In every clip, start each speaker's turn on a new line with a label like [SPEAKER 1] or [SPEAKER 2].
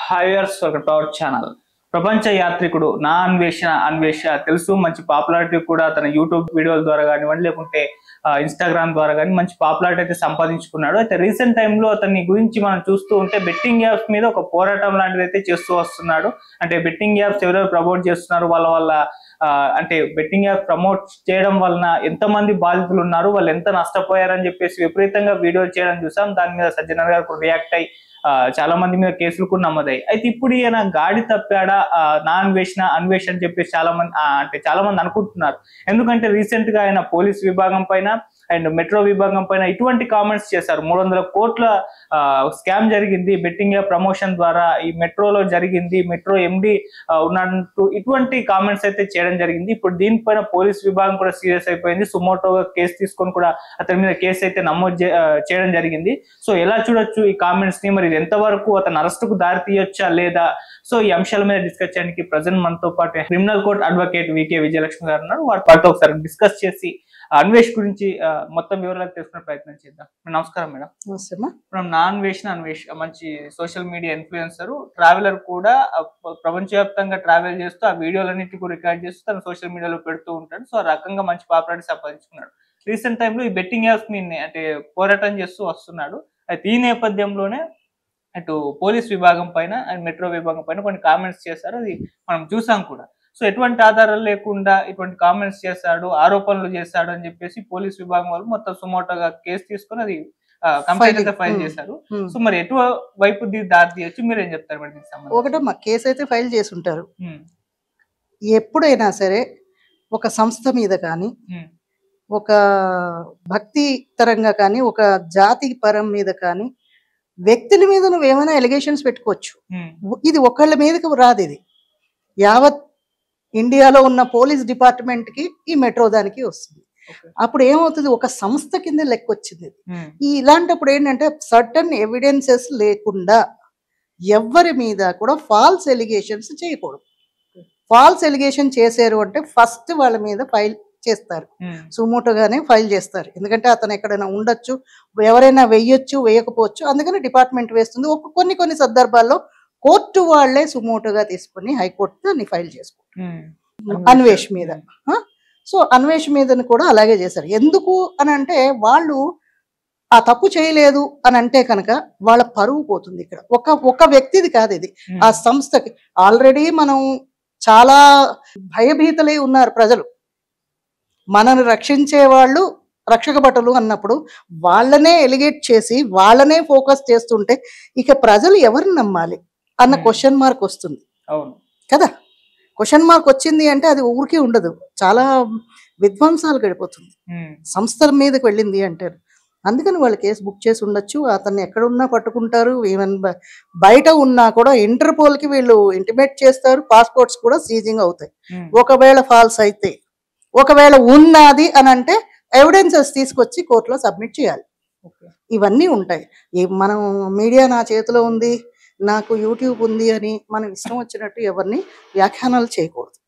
[SPEAKER 1] హైయర్స్ ఒక power channel ప్రపంచ యాత్రికుడు నా అన్వేష తెలుసు. మంచి పాపులారిటీ కూడా తన యూట్యూబ్ వీడియోల ద్వారా కానివ్వండి, లేకుంటే ఇన్స్టాగ్రామ్ ద్వారా కానీ మంచి పాపులారిటీ అయితే సంపాదించుకున్నాడు. అయితే రీసెంట్ టైంలో అతని గురించి మనం చూస్తూ ఉంటే బెట్టింగ్ యాప్స్ మీద ఒక పోరాటం లాంటిది అయితే చేస్తూ వస్తున్నాడు. అంటే బెట్టింగ్ యాప్స్ ఎవరెవరు ప్రమోట్ చేస్తున్నారు, వాళ్ళ అంటే బెట్టింగ్ యాప్ ప్రమోట్ చేయడం వలన ఎంతమంది బాధితులు ఉన్నారు, వాళ్ళు ఎంత నష్టపోయారని చెప్పేసి విపరీతంగా వీడియోలు చేయడం చూసాం. దాని మీద సజ్జనర్ గారు రియాక్ట్ అయ్యి చాలా మంది మీద కేసులు కూడా నమోదాయి. అయితే ఇప్పుడు ఈయన గాడి తప్పాడా, నా అన్వేషణ అని చెప్పేసి చాలా మంది అనుకుంటున్నారు. ఎందుకంటే రీసెంట్ గా ఆయన పోలీస్ విభాగం పైన అండ్ మెట్రో విభాగం పైన ఇటువంటి కామెంట్స్ చేశారు. 300 కోట్ల స్కామ్ జరిగింది బెట్టింగ్ యాప్ ప్రమోషన్ ద్వారా, ఈ మెట్రోలో జరిగింది, మెట్రో ఎండి ఉన్నట్టు ఇటువంటి కామెంట్స్ అయితే చేయడం జరిగింది. ఇప్పుడు దీనిపైన పోలీస్ విభాగం కూడా సీరియస్ అయిపోయింది. సుమోటోగా కేసు తీసుకొని కూడా అతని మీద కేసు అయితే నమోదు చేయడం జరిగింది. సో ఎలా చూడొచ్చు ఈ కామెంట్స్ ని, మరి ఎంతవరకు అతను అరెస్ట్ కు దారి తీయొచ్చా లేదా? సో ఈ అంశాల మీద డిస్కస్ చేయడానికి ప్రజెంట్ మనతో పాటు criminal court advocate VK Vijayalakshmi గారు ఉన్నారు. వాటితో ఒకసారి డిస్కస్ చేసి అన్వేష్ గురించి మొత్తం వివరాలు తెలుసుకునే ప్రయత్నం చేద్దాం. నమస్కారం మేడం. మనం నా అన్వేష్ మంచి సోషల్ మీడియా ఇన్ఫ్లుయెన్సర్, ట్రావెలర్ కూడా. ప్రపంచవ్యాప్తంగా ట్రావెల్ చేస్తూ ఆ వీడియోలన్నింటినీ కూడా రికార్డ్ చేస్తూ తన సోషల్ మీడియాలో పెడుతూ ఉంటాడు. సో ఆ రకంగా మంచి పాపులారిటీ సంపాదించుకున్నాడు. రీసెంట్ టైంలో ఈ బెట్టింగ్ యాప్స్ అంటే పోరాటం చేస్తూ వస్తున్నాడు. అయితే ఈ నేపథ్యంలోనే అటు పోలీస్ విభాగం పైన అండ్ మెట్రో విభాగం పైన కొన్ని కామెంట్స్ చేశారు. అది మనం చూసాం కూడా. సో ఎటువంటి ఆధారాలు లేకుండా ఇటువంటి కామెంట్స్ చేశాడు, ఆరోపణలు చేశాడు అని చెప్పేసి పోలీస్ విభాగం వాళ్ళు మొత్తం సుమోటోగా కేసు తీసుకొని అది కంప్లైంట్ అయితే ఫైల్ చేశారు. సో మరి ఎటు వైపు దారి తీయొచ్చు, మీరేం చెప్తారు మరి దీనికి సంబంధించి?
[SPEAKER 2] ఒకటమ్మా, కేసు అయితే ఫైల్ చేసి ఉంటారు. ఎప్పుడైనా సరే ఒక సంస్థ మీద కానీ, ఒక భక్తి తరంగా కానీ, ఒక జాతి పరం మీద కానీ, వ్యక్తుల మీద నువ్వు ఏమైనా ఎలిగేషన్స్ పెట్టుకోవచ్చు. ఇది ఒకళ్ళ మీదకి రాదు. ఇది యావత్ ఇండియాలో ఉన్న పోలీస్ డిపార్ట్మెంట్ కి ఈ మెట్రో దానికి వస్తుంది. అప్పుడు ఏమవుతుంది, ఒక సంస్థ కింద లెక్క వచ్చింది. ఇలాంటప్పుడు ఏంటంటే సర్టన్ ఎవిడెన్సెస్ లేకుండా ఎవరి మీద కూడా ఫాల్స్ ఎలిగేషన్స్ చేయకూడదు. ఫాల్స్ ఎలిగేషన్ చేశారు అంటే ఫస్ట్ వాళ్ళ మీద ఫైల్ చేస్తారు, సుమోటోగానే ఫైల్ చేస్తారు. ఎందుకంటే అతను ఎక్కడైనా ఉండొచ్చు, ఎవరైనా వెయ్యొచ్చు, వేయకపోవచ్చు. అందుకని డిపార్ట్మెంట్ వేస్తుంది. కొన్ని సందర్భాల్లో కోర్టు వాళ్లే సుమోటోగా తీసుకుని హైకోర్టు దాన్ని ఫైల్ చేసుకుంటారు అన్వేష్ మీద. సో అన్వేష్ మీదని కూడా అలాగే చేశారు. ఎందుకు అని అంటే వాళ్ళు ఆ తప్పు చేయలేదు అని అంటే కనుక వాళ్ళ పరువు పోతుంది. ఇక్కడ ఒక వ్యక్తిది కాదు, ఇది ఆ సంస్థకి. ఆల్రెడీ మనం చాలా భయభీతలై ఉన్నారు ప్రజలు. మనను రక్షించే వాళ్ళు రక్షక భటులు అన్నప్పుడు వాళ్ళనే ఎలిగేట్ చేసి వాళ్ళనే ఫోకస్ చేస్తుంటే ఇక ప్రజలు ఎవరిని నమ్మాలి అన్న క్వశ్చన్ మార్క్ వస్తుంది కదా. క్వశ్చన్ మార్క్ వచ్చింది అంటే అది ఊరికే ఉండదు, చాలా విధ్వంసాలు గడిపోతుంది సంస్థల మీదకి వెళ్ళింది అంటే. అందుకని వాళ్ళు కేసు బుక్ చేసి ఉండొచ్చు. అతన్ని ఎక్కడున్నా పట్టుకుంటారు. ఈవెన్ బయట ఉన్నా కూడా ఇంటర్పోల్కి వీళ్ళు ఇంటిమేట్ చేస్తారు. పాస్పోర్ట్స్ కూడా సీజింగ్ అవుతాయి ఒకవేళ ఫాల్స్ అయితే. ఒకవేళ ఉన్నది అని అంటే ఎవిడెన్సెస్ తీసుకొచ్చి కోర్టులో సబ్మిట్ చేయాలి. ఇవన్నీ ఉంటాయి. మనం మీడియా నా చేతిలో ఉంది, నాకు యూట్యూబ్ ఉంది అని మనం ఇష్టం వచ్చినట్టు ఎవరిని వ్యాఖ్యానాలు చేయకూడదు.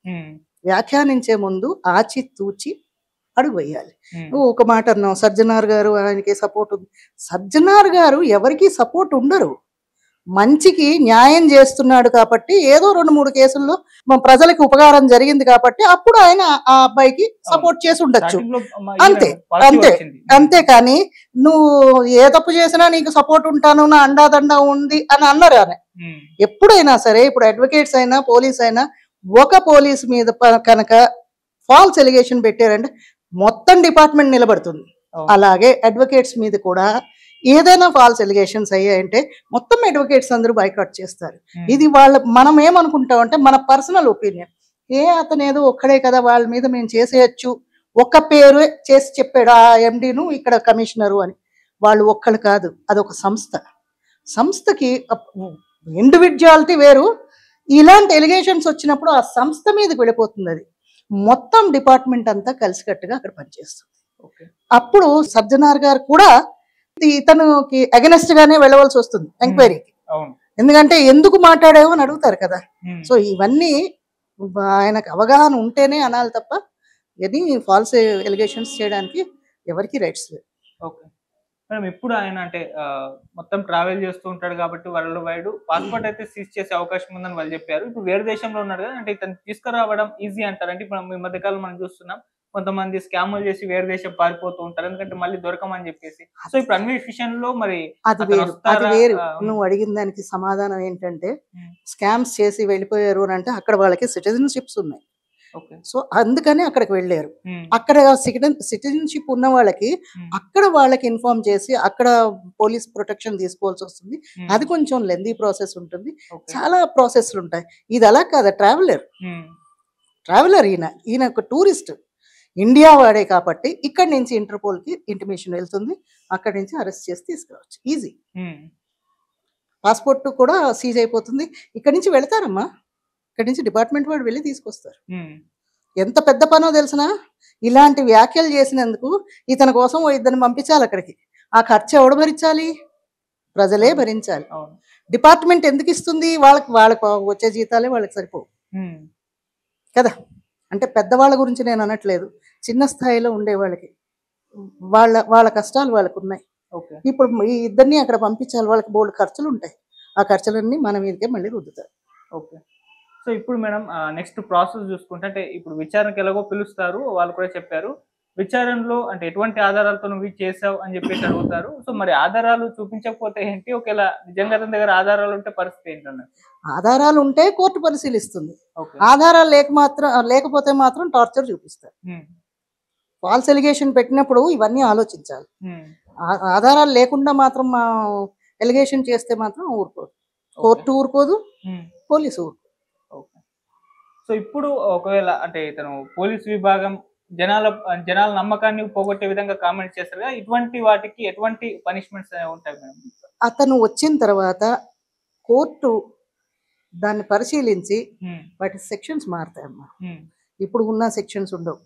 [SPEAKER 2] వ్యాఖ్యానించే ముందు ఆచి తూచి అడుగు వేయాలి. ఒక మాట అన్నావు, సజ్జనార్ గారు ఆయనకి సపోర్ట్ ఉంది. సజ్జనార్ గారు ఎవరికి సపోర్ట్ ఉండరు. మంచికి న్యాయం చేస్తున్నాడు కాబట్టి ఏదో 2-3 కేసుల్లో ప్రజలకు ఉపకారం జరిగింది కాబట్టి అప్పుడు ఆయన ఆ అబ్బాయికి సపోర్ట్ చేసి ఉండొచ్చు. అంతే కానీ నువ్వు ఏ తప్పు చేసినా నీకు సపోర్ట్ ఉంటాను, నా అండాదండా ఉంది అని అన్నారు ఆయన. ఎప్పుడైనా సరే, ఇప్పుడు అడ్వకేట్స్ అయినా పోలీస్ అయినా, ఒక పోలీస్ మీద కనుక ఫాల్స్ ఎలిగేషన్ పెట్టారంటే మొత్తం డిపార్ట్మెంట్ నిలబడుతుంది. అలాగే అడ్వకేట్స్ మీద కూడా ఏదైనా ఫాల్స్ ఎలిగేషన్స్ అయ్యాయంటే మొత్తం అడ్వకేట్స్ అందరూ బైకాట్ చేస్తారు. ఇది మనం ఏమనుకుంటాం అంటే మన పర్సనల్ ఒపీనియన్. అతను ఏదో ఒక్కడే కదా, వాళ్ళ మీద మేము చేసేయచ్చు, ఒక్క పేరు చేసి చెప్పాడు ఆ ఎండీను ఇక్కడ కమిషనరు అని. వాళ్ళు ఒక్కళ్ళు కాదు, అదొక సంస్థ. సంస్థకి ఇండివిజువాలిటీ వేరు. ఇలాంటి ఎలిగేషన్స్ వచ్చినప్పుడు ఆ సంస్థ మీదకి వెళ్ళిపోతుంది. అది మొత్తం డిపార్ట్మెంట్ అంతా కలిసికట్టుగా అక్కడ పనిచేస్తుంది. అప్పుడు సజ్జనార్ గారు కూడా ఇతనుకి అగెనెస్ట్ గానే వెళ్ళవలసి వస్తుంది ఎంక్వైరీకి. ఎందుకంటే ఎందుకు మాట్లాడావు అని అడుగుతారు కదా. సో ఇవన్నీ ఆయనకు అవగాహన ఉంటేనే అనాలి తప్ప ఎనీ ఫాల్స్ ఎలిగేషన్స్ చేయడానికి ఎవరికి రైట్స్ లేవు.
[SPEAKER 1] మేడం ఇప్పుడు ఆయన అంటే మొత్తం ట్రావెల్ చేస్తూ ఉంటాడు కాబట్టి వరల్డ్ వైడ్ పాస్‌పోర్ట్ అయితే సీజ్ చేసే అవకాశం ఉందని వాళ్ళు చెప్పారు. ఇప్పుడు వేరే దేశంలో ఉన్నాడు కదా! అంటే ఇతన్ని తీసుకురావడం ఈజీ అంటారా? అంటే ఇప్పుడు ఈ మధ్య కాలంలో మనం చూస్తున్నాం. కొంతమంది స్కాములు చేసి వేరే దేశం పారిపోతూ ఉంటారు. ఎందుకంటే మళ్ళీ దొరకమని చెప్పేసి. సో ఇప్పుడు అన్వేష్ విషయంలో మరి
[SPEAKER 2] అది
[SPEAKER 1] అతను
[SPEAKER 2] వేరు. అది
[SPEAKER 1] వస్తారా?
[SPEAKER 2] వేరు.
[SPEAKER 1] హ్మ్.
[SPEAKER 2] నువ్వు అడిగిన దానికి సమాధానం ఏంటంటే,
[SPEAKER 1] హ్మ్.
[SPEAKER 2] స్కామ్స్ చేసి వెళ్ళిపోయారు అనంటే అక్కడ వాళ్ళకి సిటిజన్‌షిప్స్ ఉన్నాయి.
[SPEAKER 1] ఓకే.
[SPEAKER 2] సో, అందుకని అక్కడికి వెళ్ళారు.
[SPEAKER 1] హ్మ్.
[SPEAKER 2] అక్కడ సిటిజన్‌షిప్ ఉన్న వాళ్ళకి
[SPEAKER 1] హ్మ్.
[SPEAKER 2] అక్కడ వాళ్ళకి ఇన్ఫార్మ్ చేసి అక్కడ పోలీస్ ప్రొటెక్షన్ తీసుకోవాల్సొస్తుంది.
[SPEAKER 1] హ్మ్.
[SPEAKER 2] అది కొంచెం లెంథీ ప్రాసెస్ ఉంటుంది.
[SPEAKER 1] ఓకే.
[SPEAKER 2] చాలా ప్రాసెస్‌లుంటాయి. ఇది అలా కాదు ట్రావెలర్.
[SPEAKER 1] హ్మ్.
[SPEAKER 2] ట్రావెలర్ ఈయన. ఈయన ఒక టూరిస్ట్. ఇండియా వాడే కాబట్టి ఇక్కడి నుంచి ఇంటర్‌పోల్‌కి ఇంటిమేషన్ వెళ్తుంది. అక్కడి నుంచి అరెస్ట్ చేసి తీసుకురావచ్చు. ఈజీ.
[SPEAKER 1] హ్మ్.
[SPEAKER 2] పాస్‌పోర్ట్ కూడా సీజ్ అయిపోతుంది. ఇక్కడి నుంచి వెళ్తారమ్మా. ఇక్కడి నుంచి డిపార్ట్‌మెంట్ వాడు వెళ్లి తీసుకొస్తారు.
[SPEAKER 1] హ్మ్.
[SPEAKER 2] ఎంత పెద్ద పనో తెలుసునా? ఇలాంటి వ్యాఖ్యలు చేసినందుకు ఇతని కోసం ఓ ఇద్దరిని పంపించాలి అక్కడికి. ఆ ఖర్చు ఎవడు భరించాలి? ప్రజలే
[SPEAKER 1] అవును.
[SPEAKER 2] భరించాలి.
[SPEAKER 1] అవును.
[SPEAKER 2] డిపార్ట్‌మెంట్ ఎందుకు ఇస్తుంది? వాళ్ళకి వచ్చే జీతాలే వాళ్ళకి సరిపోవు.
[SPEAKER 1] హ్మ్.
[SPEAKER 2] కదా! అంటే పెద్దవాళ్ళ గురించి నేను అనట్లేదు. చిన్న స్థాయిలో ఉండేవాళ్ళకి. వాళ్ళ వాళ్ళ కష్టాలు వాళ్ళకున్నాయి.
[SPEAKER 1] ఓకే.
[SPEAKER 2] ఇప్పుడు ఈ ఇద్దరిని అక్కడ పంపించాలి. వాళ్ళకి బోలెడు ఖర్చులుంటాయి. ఆ ఖర్చులన్నీ మన మీదకే మళ్ళీ రుద్దుతారు.
[SPEAKER 1] ఓకే. సో, ఇప్పుడు మేడం నెక్స్ట్ ప్రాసెస్ చూసుకుంటే అంటే ఇప్పుడు విచారణకి ఎలాగో పిలుస్తారు. వాళ్ళు కూడా చెప్పారు. విచారణలో అంటే ఎటువంటి ఆధారాలతో నువ్వు ఇది చేసావు అని చెప్పేసి అడుగుతారు. సో, మరి ఆధారాలు చూపించకపోతే ఏంటి? ఒకవేళ నిజంగా అతని దగ్గర ఆధారాలు ఉంటే పరిస్థితి ఏంటన్నట్టు?
[SPEAKER 2] ఆధారాలుంటే కోర్టు పరిశీలిస్తుంది.
[SPEAKER 1] ఓకే.
[SPEAKER 2] ఆధారాలు లేకపోతే మాత్రం టార్చర్ చూపిస్తారు.
[SPEAKER 1] హ్మ్.
[SPEAKER 2] ఫాల్స్ ఎలిగేషన్ పెట్టినప్పుడు ఇవన్నీ ఆలోచించాలి.
[SPEAKER 1] హ్మ్.
[SPEAKER 2] ఆధారాలు లేకుండా మాత్రం ఎలిగేషన్ చేస్తే మాత్రం ఊరుకోదు.
[SPEAKER 1] ఓకే.
[SPEAKER 2] కోర్టు ఊరుకోదు.
[SPEAKER 1] హ్మ్.
[SPEAKER 2] పోలీసు ఊరుకోదు.
[SPEAKER 1] ఓకే. సో, ఇప్పుడు ఒకవేళ అంటే ఇతను పోలీస్ విభాగం జనాల జనాల నమ్మకాన్ని పోగొట్టే విధంగా కామెంట్స్ చేస్తారు కదా! ఇటువంటి వాటికి ఎటువంటి పనిష్మెంట్స్ ఉంటాయి మేడం?
[SPEAKER 2] అతను వచ్చిన తర్వాత కోర్టు దాన్ని పరిశీలించి
[SPEAKER 1] హ్మ్.
[SPEAKER 2] వాటి సెక్షన్స్ మారతాయమ్మా.
[SPEAKER 1] హ్మ్.
[SPEAKER 2] ఇప్పుడు ఉన్న సెక్షన్స్ ఉండవు.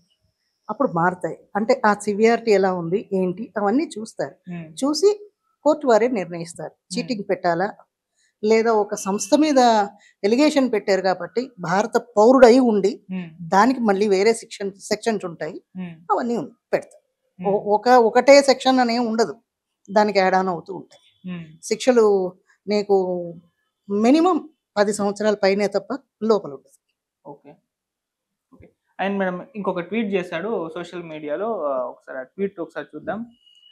[SPEAKER 2] అప్పుడు మారతాయి. అంటే ఆ సివియారిటీ ఎలా ఉంది? ఏంటి? అవన్నీ చూస్తారు.
[SPEAKER 1] హ్మ్.
[SPEAKER 2] చూసి కోర్టు వారే నిర్ణయిస్తారు.
[SPEAKER 1] హ్మ్.
[SPEAKER 2] చీటింగ్ పెట్టాలా? లేదా ఒక సంస్థ మీద ఎలిగేషన్ పెట్టారు కాబట్టి భారత పౌరుడై ఉండి
[SPEAKER 1] హ్మ్.
[SPEAKER 2] దానికి మళ్ళీ వేరే సెక్షన్స్ ఉంటాయి.
[SPEAKER 1] హ్మ్.
[SPEAKER 2] అవన్నీ పెడతారు.
[SPEAKER 1] హ్మ్.
[SPEAKER 2] ఒకటే సెక్షన్ అనేం ఉండదు. దానికి యాడ్ ఆన్ అవుతూ ఉంటాయి.
[SPEAKER 1] హ్మ్.
[SPEAKER 2] శిక్షలు నీకు మినిమమ్ 10 సంవత్సరాల పైనే తప్ప లోపల ఉండదు.
[SPEAKER 1] ఓకే. ఓకే. అండ్ మేడం ఇంకొక ట్వీట్ చేశాడు సోషల్ మీడియాలో ఒకసారి ఆ ట్వీట్ ఒకసారి చూద్దాం.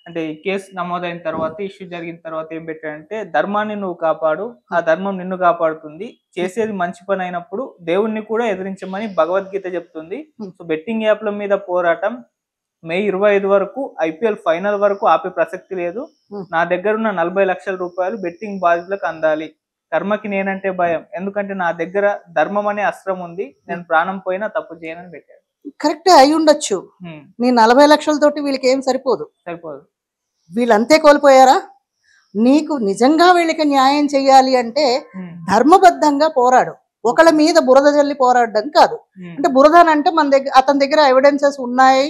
[SPEAKER 1] అంటే ఈ కేస్ నమోదైన తర్వాత, ఇష్యూ జరిగిన తర్వాత ఏం పెట్టాడంటే, "ధర్మాన్ని నువ్వు కాపాడు, ఆ ధర్మం నిన్ను కాపాడుతుంది. చేసేది మంచి పనైనప్పుడు దేవుడిని కూడా ఎదిరించమని భగవద్గీత చెప్తుంది. సో, బెట్టింగ్ యాప్‌ల మీద పోరాటం మే 25 వరకు ఐపీఎల్ ఫైనల్ వరకు ఆపే ప్రసక్తి లేదు. నా దగ్గరున్న 40,00,000 రూపాయలు బెట్టింగ్ బాధితులకు అందాలి. కర్మకి నేనంటే భయం. ఎందుకంటే నా దగ్గర ధర్మం అనే అస్త్రం ఉంది. నేను ప్రాణం పోయినా తప్పు చేయనని పెట్టాడు.
[SPEAKER 2] కరెక్టే అయ్యుండొచ్చు.
[SPEAKER 1] హ్మ్.
[SPEAKER 2] నీ 40,00,000తోటి వీళ్ళకేం సరిపోదు.
[SPEAKER 1] సరిపోదు.
[SPEAKER 2] వీళ్ళంతే కోల్పోయారా? నీకు నిజంగా వీళ్ళకి న్యాయం చెయ్యాలి అంటే
[SPEAKER 1] హ్మ్.
[SPEAKER 2] ధర్మబద్ధంగా పోరాడు. ఒకళ్ళ మీద బురద జల్లి పోరాడడం కాదు.
[SPEAKER 1] హ్మ్.
[SPEAKER 2] అంటే బురదనంటే అతని దగ్గర ఎవిడెన్సెస్ ఉన్నాయి.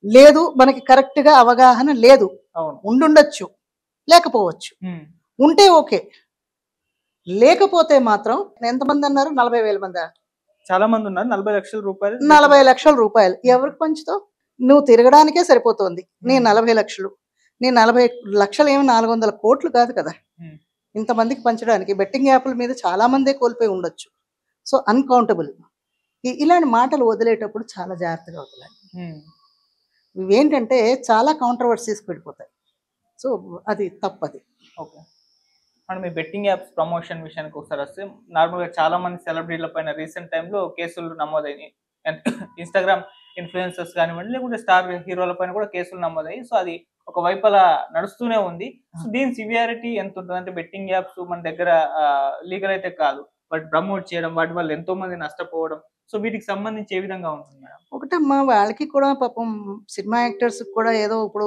[SPEAKER 2] లేదు మనకి కరెక్ట్‌గా అవగాహన లేదు.
[SPEAKER 1] అవును.
[SPEAKER 2] ఉండుండొచ్చు. లేకపోవచ్చు.
[SPEAKER 1] హ్మ్.
[SPEAKER 2] ఉంటే ఓకే. లేకపోతే మాత్రం ఎంతమందన్నారు? 40,000 మందా?
[SPEAKER 1] చాలా మందున్నారు. 40,00,000 రూపాయలు
[SPEAKER 2] 40,00,000 రూపాయలు. ఎవరికి పంచుతావు? నువ్వు తిరగడానికే సరిపోతోంది. నీ
[SPEAKER 1] హ్మ్.
[SPEAKER 2] 40,00,000. నీ 40,00,000 ఏమి 400,00,00,000 కాదు కదా!
[SPEAKER 1] హ్మ్.
[SPEAKER 2] ఇంతమందికి పంచడానికి. బెట్టింగ్ యాప్‌ల మీద చాలా మందే కోల్పోయి ఉండొచ్చు. So, uncountable. ఇలాంటి మాటలు వదిలేటప్పుడు చాలా జాగ్రత్తగా వదలాలి.
[SPEAKER 1] హ్మ్.
[SPEAKER 2] ఇవేంటంటే చాలా కాంట్రోవర్సీస్‌కి వెళ్ళిపోతాయి. సో, అది తప్పది.
[SPEAKER 1] ఓకే. మనం ఈ బెట్టింగ్ యాప్స్ ప్రమోషన్ విషయానికి ఒకసారొస్తే నార్మల్‌గా చాలా మంది సెలబ్రిటీల పైన రీసెంట్ టైమ్‌లో కేసులు నమోదయినాయి. అండ్ ఇన్‌స్టాగ్రామ్ ఇన్‌ఫ్లుయెన్సర్స్ కానివ్వండి, లేకుంటే స్టార్ హీరోల పైన కూడా కేసులు నమోదయ్యాయి. సో, అది ఒక వైపు నడుస్తూనే ఉంది. సో, దీని సివియారిటీ ఎంతుంటది? అంటే బెట్టింగ్ యాప్స్ మన దగ్గర లీగల్ అయితే కాదు. బట్ ప్రమోట్ చేయడం, వాటి వల్ల ఎంతో మంది నష్టపోవడం. సో, వీటికి సంబంధించి ఏ విధంగా ఉంటుంది మేడం?
[SPEAKER 2] ఒకటమ్మా వాళ్ళకి కూడా పాపం సినిమా యాక్టర్స్‌కి కూడా ఏదో ఇప్పుడు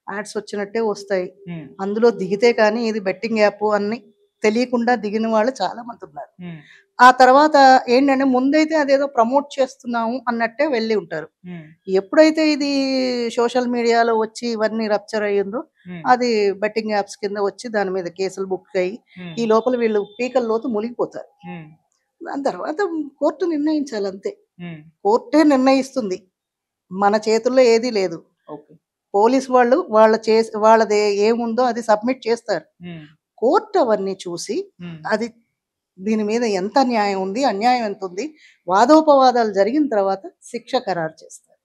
[SPEAKER 2] యాడ్స్ వచ్చినట్టే వస్తాయి.
[SPEAKER 1] హ్మ్.
[SPEAKER 2] అందులో దిగితే కానీ ఇది బెట్టింగ్ యాపు అని తెలియకుండా దిగిన వాళ్ళు చాలా మందున్నారు.
[SPEAKER 1] హ్మ్.
[SPEAKER 2] ఆ తర్వాత ఏంటంటే ముందైతే అదేదో ప్రమోట్ చేస్తున్నాము అన్నట్టే వెళ్ళి ఉంటారు.
[SPEAKER 1] హ్మ్.
[SPEAKER 2] ఎప్పుడైతే ఇది సోషల్ మీడియాలో వచ్చి ఇవన్నీ రప్చర్ అయ్యిందో
[SPEAKER 1] హ్మ్.
[SPEAKER 2] అది బెట్టింగ్ యాప్స్ కింద వచ్చి దాని మీద కేసులు బుక్ అయ్యి
[SPEAKER 1] హ్మ్.
[SPEAKER 2] ఈ లోపల వీళ్ళు పీకల లోతు మునిగిపోతారు.
[SPEAKER 1] హ్మ్.
[SPEAKER 2] దాని తర్వాత కోర్టు నిర్ణయించాలి అంతే.
[SPEAKER 1] హ్మ్.
[SPEAKER 2] కోర్టే నిర్ణయిస్తుంది. మన చేతుల్లో ఏదీ లేదు.
[SPEAKER 1] ఓకే.
[SPEAKER 2] పోలీస్ వాళ్ళు వాళ్ళది ఏముందో అది సబ్మిట్ చేస్తారు. కోర్టు అవన్నీ చూసి అది దీని మీద ఎంత న్యాయం ఉంది, అన్యాయం ఎంత ఉంది, వాదోపవాదాలు జరిగిన తర్వాత శిక్ష ఖరారు చేస్తారు.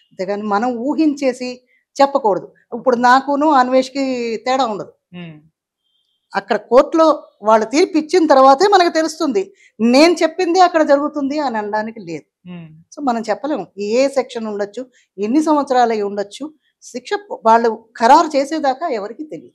[SPEAKER 2] అంతేగాని మనం ఊహించేసి చెప్పకూడదు. ఇప్పుడు నాకును అన్వేష్కి తేడా ఉండదు. అక్కడ కోర్టులో వాళ్ళు తీర్పు ఇచ్చిన తర్వాతే మనకు తెలుస్తుంది. నేను చెప్పింది అక్కడ జరుగుతుంది అని అనడానికి లేదు. సో మనం చెప్పలేము ఏ సెక్షన్ ఉండొచ్చు, ఎన్ని సంవత్సరాలు అయి ఉండొచ్చు. శిక్ష వాళ్ళు ఖరారు చేసేదాకా ఎవరికి తెలియదు.